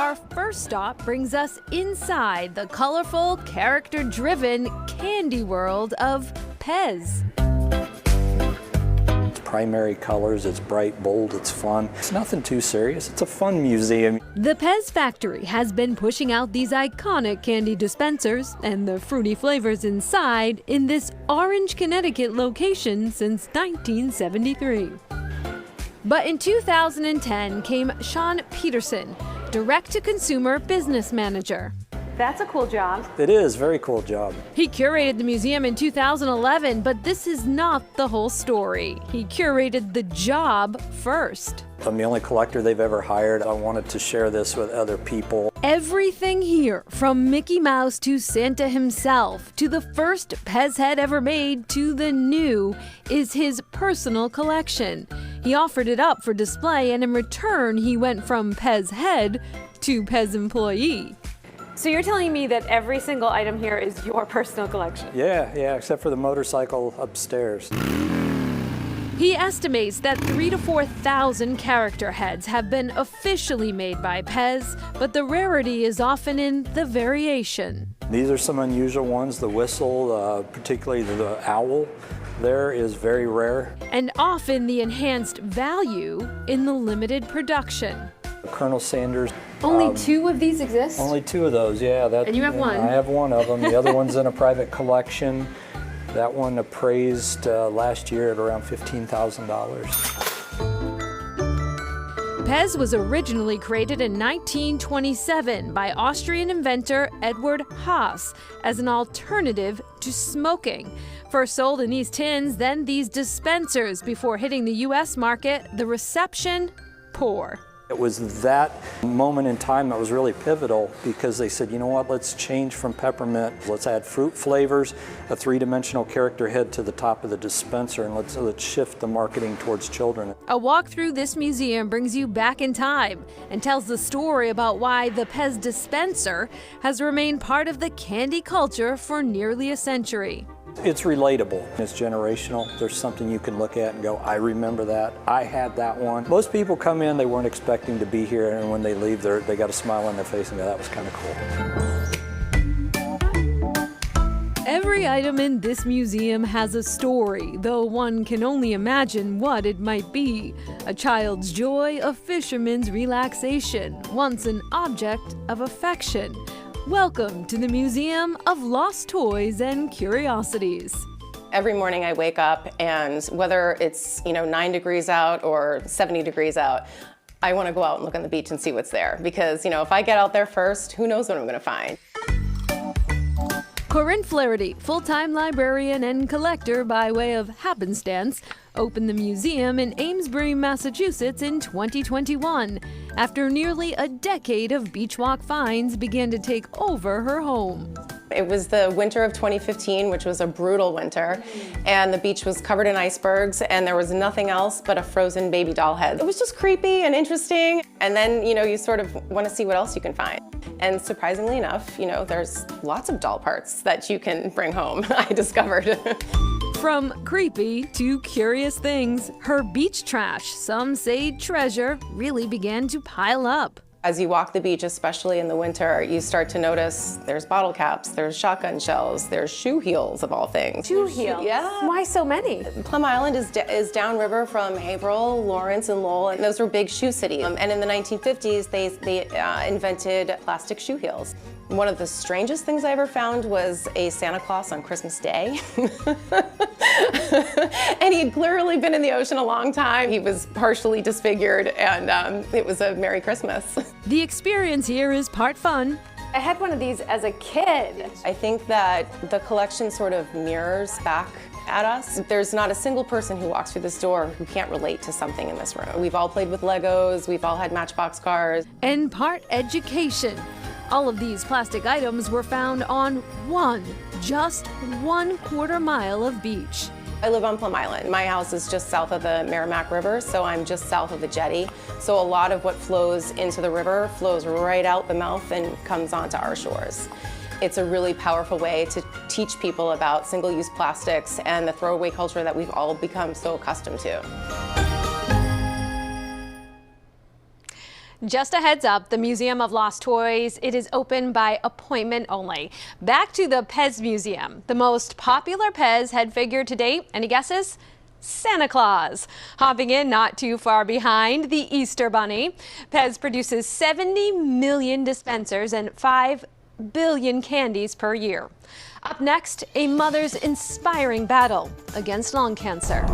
Our first stop brings us inside the colorful, character-driven candy world of Pez. Primary colors, it's bright, bold, it's fun. It's nothing too serious. It's a fun museum. The Pez factory has been pushing out these iconic candy dispensers and the fruity flavors inside in this Orange, Connecticut location since 1973. But in 2010 came Sean Peterson, direct-to-consumer business manager. That's a cool job. It is a very cool job. He curated the museum in 2011, but this is not the whole story. He curated the job first. I'm the only collector they've ever hired. I wanted to share this with other people. Everything here, from Mickey Mouse to Santa himself, to the first Pez head ever made, to the new, is his personal collection. He offered it up for display, and in return, he went from Pez head to Pez employee. So you're telling me that every single item here is your personal collection? Yeah, except for the motorcycle upstairs. He estimates that 3,000 to 4,000 character heads have been officially made by Pez, but the rarity is often in the variation. These are some unusual ones. The whistle, particularly the owl, there is very rare. And often the enhanced value in the limited production. Colonel Sanders. Only 2 of these exist? Only 2 of those, yeah. And you have one? I have one of them. The other one's in a private collection. That one appraised last year at around $15,000. Pez was originally created in 1927 by Austrian inventor Edward Haas as an alternative to smoking. First sold in these tins, then these dispensers before hitting the U.S. market. The reception, poor. It was that moment in time that was really pivotal because they said, you know what, let's change from peppermint. Let's add fruit flavors, a 3-dimensional character head to the top of the dispenser, and let's shift the marketing towards children. A walk through this museum brings you back in time and tells the story about why the Pez dispenser has remained part of the candy culture for nearly a century. It's relatable. It's generational. There's something you can look at and go, I remember that. I had that one. Most people come in, they weren't expecting to be here, and when they leave, they got a smile on their face and go, that was kind of cool. Every item in this museum has a story, though one can only imagine what it might be. A child's joy, a fisherman's relaxation, once an object of affection. Welcome to the Museum of Lost Toys and Curiosities. Every morning I wake up, and whether it's 9 degrees out or 70 degrees out, I want to go out and look on the beach and see what's there. Because if I get out there first, who knows what I'm going to find. Corinne Flaherty, full-time librarian and collector by way of happenstance, opened the museum in Amesbury, Massachusetts in 2021, after nearly a decade of beach walk finds began to take over her home. It was the winter of 2015, which was a brutal winter, and the beach was covered in icebergs, and there was nothing else but a frozen baby doll head. It was just creepy and interesting, and then you sort of want to see what else you can find. And surprisingly enough, there's lots of doll parts that you can bring home, I discovered. From creepy to curious things, her beach trash, some say treasure, really began to pile up. As you walk the beach, especially in the winter, you start to notice there's bottle caps, there's shotgun shells, there's shoe heels of all things. Shoe heels? Yeah. Why so many? Plum Island is downriver from Haverhill, Lawrence, and Lowell, and those were big shoe cities. And in the 1950s, they invented plastic shoe heels. One of the strangest things I ever found was a Santa Claus on Christmas Day. And he had clearly been in the ocean a long time. He was partially disfigured, and it was a Merry Christmas. The experience here is part fun. I had one of these as a kid. I think that the collection sort of mirrors back at us. There's not a single person who walks through this door who can't relate to something in this room. We've all played with Legos, we've all had Matchbox cars. And part education. All of these plastic items were found on just 1/4 mile of beach. I live on Plum Island. My house is just south of the Merrimack River, so I'm just south of the jetty. So a lot of what flows into the river flows right out the mouth and comes onto our shores. It's a really powerful way to teach people about single-use plastics and the throwaway culture that we've all become so accustomed to. Just a heads up, the Museum of Lost Toys, it is open by appointment only. Back to the Pez Museum. The most popular Pez head figure to date, any guesses? Santa Claus. Hopping in not too far behind, the Easter Bunny. Pez produces 70 million dispensers and 5 billion candies per year. Up next, a mother's inspiring battle against lung cancer.